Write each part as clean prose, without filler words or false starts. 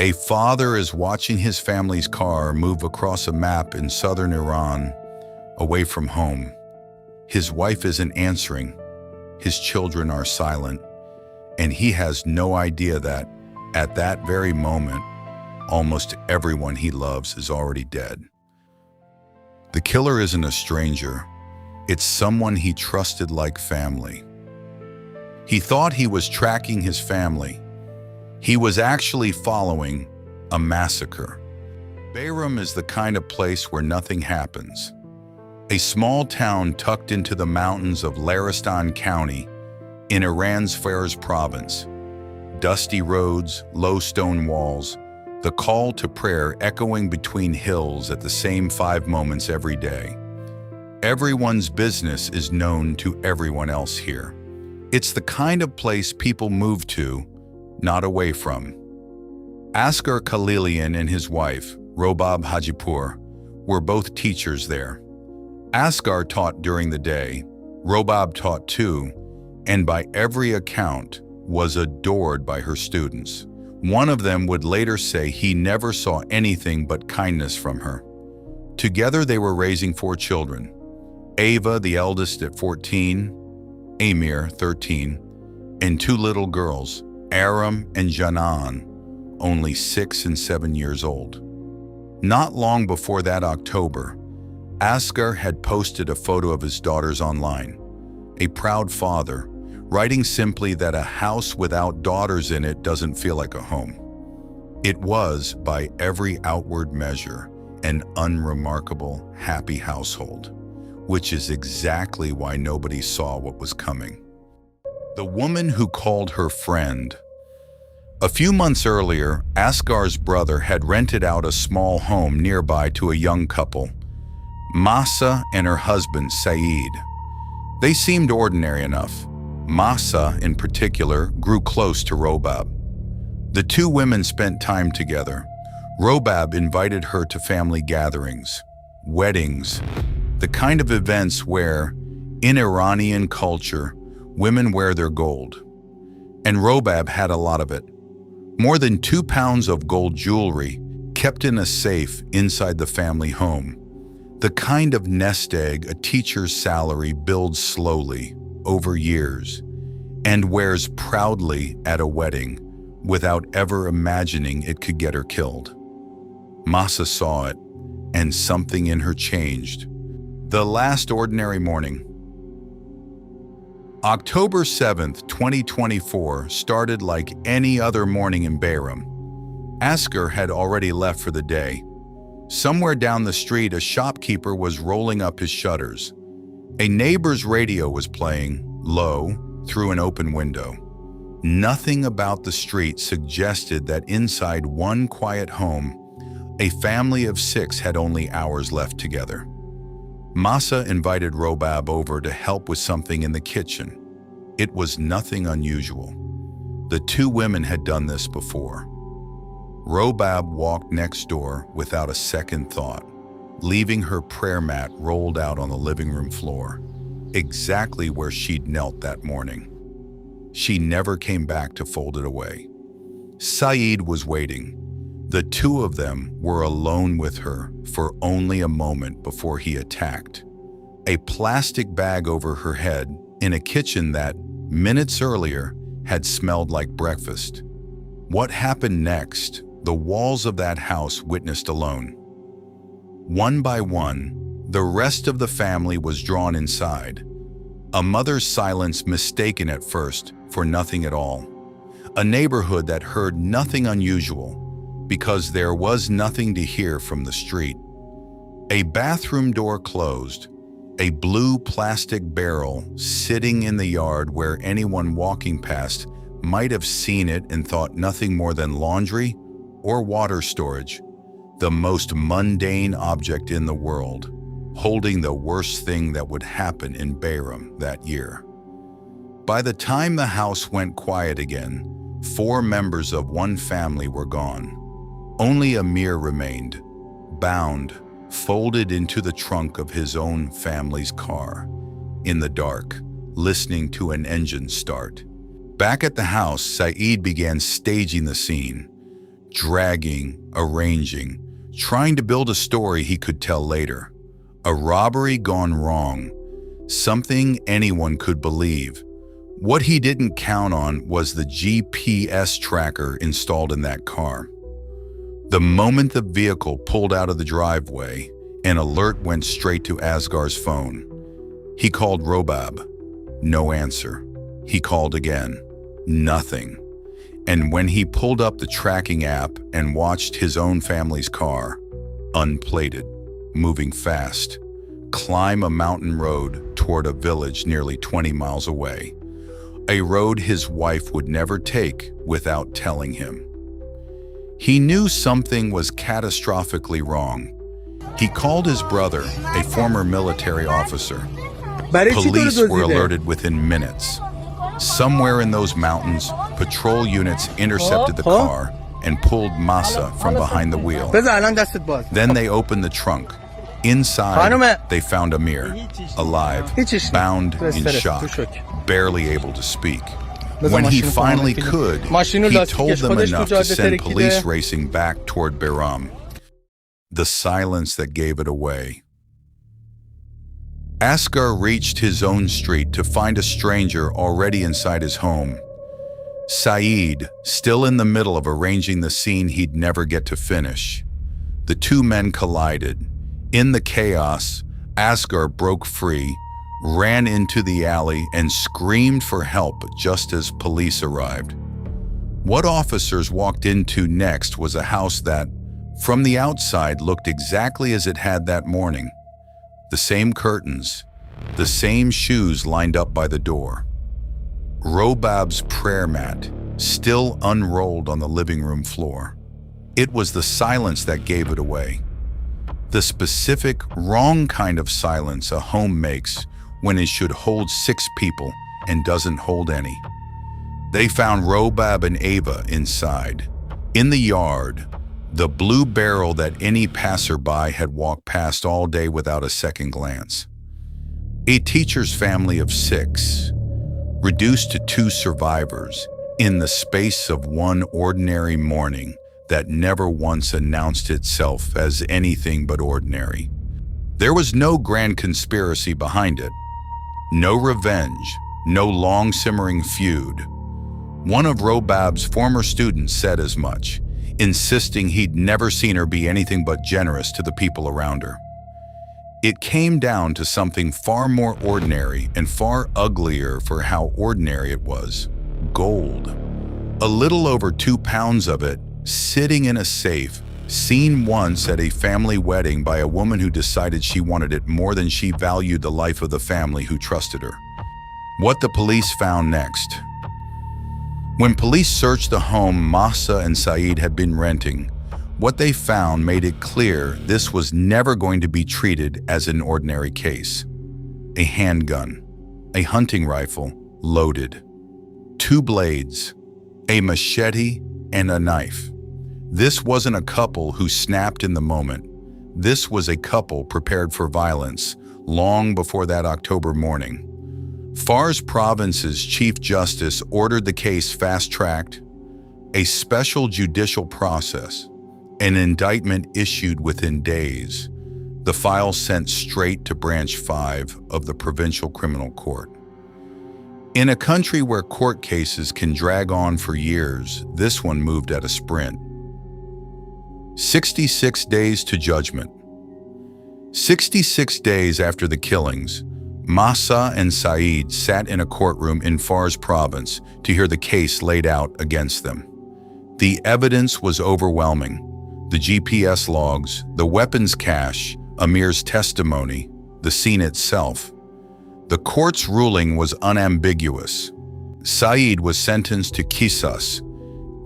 A father is watching his family's car move across a map in southern Iran, away from home. His wife isn't answering, his children are silent, and he has no idea that, at that very moment, almost everyone he loves is already dead. The killer isn't a stranger, it's someone he trusted like family. He thought he was tracking his family. He was actually following a massacre. Bayram is the kind of place where nothing happens. A small town tucked into the mountains of Laristan County in Iran's Fars province. Dusty roads, low stone walls, the call to prayer echoing between hills at the same 5 moments every day. Everyone's business is known to everyone else here. It's the kind of place people move to, not away from. Asghar Khalilian and his wife, Robab Hajipur, were both teachers there. Asghar taught during the day, Robab taught too, and by every account was adored by her students. One of them would later say he never saw anything but kindness from her. Together they were raising 4 children. Ava, the eldest at 14, Amir, 13, and 2 little girls, Aram and Janan, only 6 and 7 years old. Not long before that October, Asghar had posted a photo of his daughters online. A proud father, writing simply that a house without daughters in it doesn't feel like a home. It was, by every outward measure, an unremarkable, happy household, which is exactly why nobody saw what was coming. The woman who called her friend. A few months earlier, Asghar's brother had rented out a small home nearby to a young couple, Masa and her husband, Saeed. They seemed ordinary enough. Masa, in particular, grew close to Robab. The 2 women spent time together. Robab invited her to family gatherings, weddings, the kind of events where, in Iranian culture, women wear their gold. And Robab had a lot of it. More than 2 pounds of gold jewelry kept in a safe inside the family home. The kind of nest egg a teacher's salary builds slowly, over years, and wears proudly at a wedding without ever imagining it could get her killed. Masa saw it, and something in her changed. The last ordinary morning. October 7th, 2024 started like any other morning in Bayram. Asghar had already left for the day. Somewhere down the street, a shopkeeper was rolling up his shutters. A neighbor's radio was playing, low, through an open window. Nothing about the street suggested that inside one quiet home, a family of 6 had only hours left together. Masa invited Robab over to help with something in the kitchen. It was nothing unusual. The 2 women had done this before. Robab walked next door without a second thought, leaving her prayer mat rolled out on the living room floor, exactly where she'd knelt that morning. She never came back to fold it away. Saeed was waiting. The 2 of them were alone with her for only a moment before he attacked. A plastic bag over her head in a kitchen that, minutes earlier, had smelled like breakfast. What happened next, the walls of that house witnessed alone. One by one, the rest of the family was drawn inside. A mother's silence mistaken at first for nothing at all. A neighborhood that heard nothing unusual, because there was nothing to hear from the street. A bathroom door closed, a blue plastic barrel sitting in the yard where anyone walking past might have seen it and thought nothing more than laundry or water storage, the most mundane object in the world, holding the worst thing that would happen in Bayram that year. By the time the house went quiet again, 4 members of one family were gone. Only Amir remained, bound, folded into the trunk of his own family's car, in the dark, listening to an engine start. Back at the house, Saeed began staging the scene. dragging, arranging, trying to build a story he could tell later. A robbery gone wrong, something anyone could believe. What he didn't count on was the GPS tracker installed in that car. The moment the vehicle pulled out of the driveway, an alert went straight to Asghar's phone. He called Robab. No answer. He called again. Nothing. And when he pulled up the tracking app and watched his own family's car, unplated, moving fast, climb a mountain road toward a village nearly 20 miles away, a road his wife would never take without telling him. He knew something was catastrophically wrong. He called his brother, a former military officer. Police were alerted within minutes. Somewhere in those mountains, patrol units intercepted the car and pulled Massa from behind the wheel. Then they opened the trunk. Inside, they found Amir, alive, bound in shock, barely able to speak. When he finally could, he told them enough to send police racing back toward Behram. The silence that gave it away. Asghar reached his own street to find a stranger already inside his home. Saeed, still in the middle of arranging the scene he'd never get to finish. The two men collided. In the chaos, Asghar broke free, ran into the alley, and screamed for help just as police arrived. What officers walked into next was a house that, from the outside, looked exactly as it had that morning. The same curtains, the same shoes lined up by the door. Robab's prayer mat, still unrolled on the living room floor. It was the silence that gave it away. The specific, wrong kind of silence a home makes when it should hold 6 people and doesn't hold any. They found Robab and Ava inside. In the yard, the blue barrel that any passerby had walked past all day without a second glance. A teacher's family of 6, reduced to 2 survivors in the space of one ordinary morning that never once announced itself as anything but ordinary. There was no grand conspiracy behind it, no revenge, no long-simmering feud. One of Robab's former students said as much, insisting he'd never seen her be anything but generous to the people around her. It came down to something far more ordinary and far uglier for how ordinary it was. Gold. A little over 2 pounds of it, sitting in a safe, seen once at a family wedding by a woman who decided she wanted it more than she valued the life of the family who trusted her. What the police found next. When police searched the home Massa and Saeed had been renting, what they found made it clear this was never going to be treated as an ordinary case. A handgun, a hunting rifle, loaded. 2 blades, a machete, and a knife. This wasn't a couple who snapped in the moment. This was a couple prepared for violence long before that October morning. Fars Province's Chief Justice ordered the case fast-tracked, a special judicial process, an indictment issued within days, the file sent straight to Branch 5 of the Provincial Criminal Court. In a country where court cases can drag on for years, this one moved at a sprint. 66 days to judgment. 66 days after the killings, Massa and Saeed sat in a courtroom in Fars Province to hear the case laid out against them. The evidence was overwhelming. The GPS logs, the weapons cache, Amir's testimony, the scene itself. The court's ruling was unambiguous. Saeed was sentenced to qisas,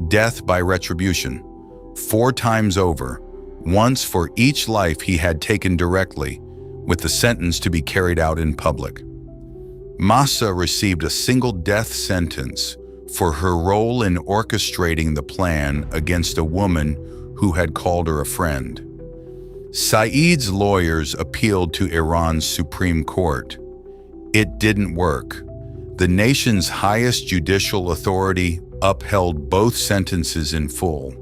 death by retribution, 4 times over, once for each life he had taken directly, with the sentence to be carried out in public. Massa received a single death sentence for her role in orchestrating the plan against a woman who had called her a friend. Saeed's lawyers appealed to Iran's Supreme Court. It didn't work. The nation's highest judicial authority upheld both sentences in full.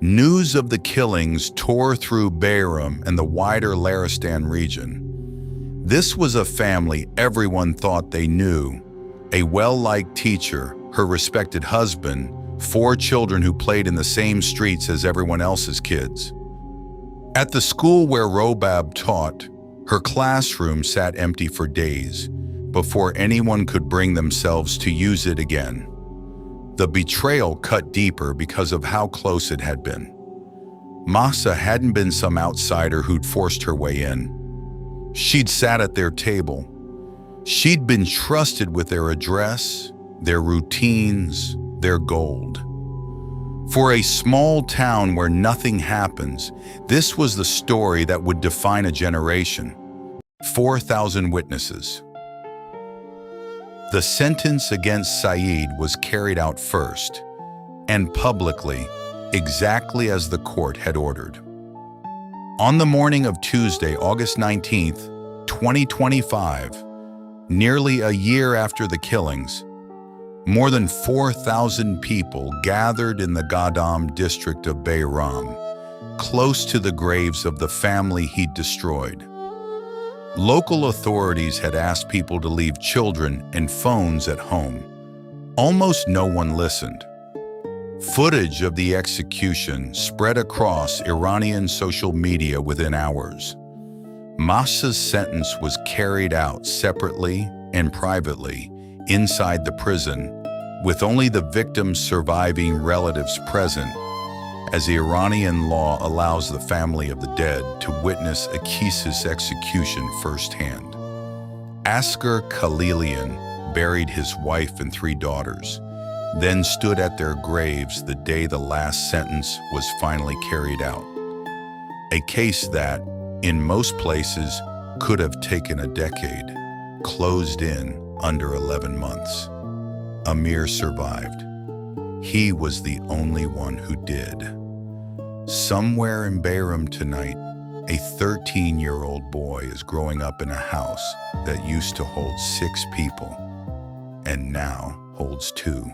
News of the killings tore through Bayram and the wider Laristan region. This was a family everyone thought they knew. A well-liked teacher, her respected husband, 4 children who played in the same streets as everyone else's kids. At the school where Robab taught, her classroom sat empty for days before anyone could bring themselves to use it again. The betrayal cut deeper because of how close it had been. Massa hadn't been some outsider who'd forced her way in. She'd sat at their table. She'd been trusted with their address, their routines, their gold. For a small town where nothing happens, this was the story that would define a generation. 4,000 witnesses. The sentence against Saeed was carried out first, and publicly, exactly as the court had ordered. On the morning of Tuesday, August 19th, 2025, nearly a year after the killings, more than 4,000 people gathered in the Gadam district of Bayram, close to the graves of the family he'd destroyed. Local authorities had asked people to leave children and phones at home. Almost no one listened. Footage of the execution spread across Iranian social media within hours. Massa's sentence was carried out separately and privately inside the prison, with only the victim's surviving relatives present, as Iranian law allows the family of the dead to witness Akis's execution firsthand. Asker Khalilian buried his wife and 3 daughters, then stood at their graves the day the last sentence was finally carried out. A case that, in most places, could have taken a decade, closed in under 11 months. Amir survived. He was the only one who did. Somewhere in Bayram tonight, a 13-year-old boy is growing up in a house that used to hold 6 people, and now holds 2.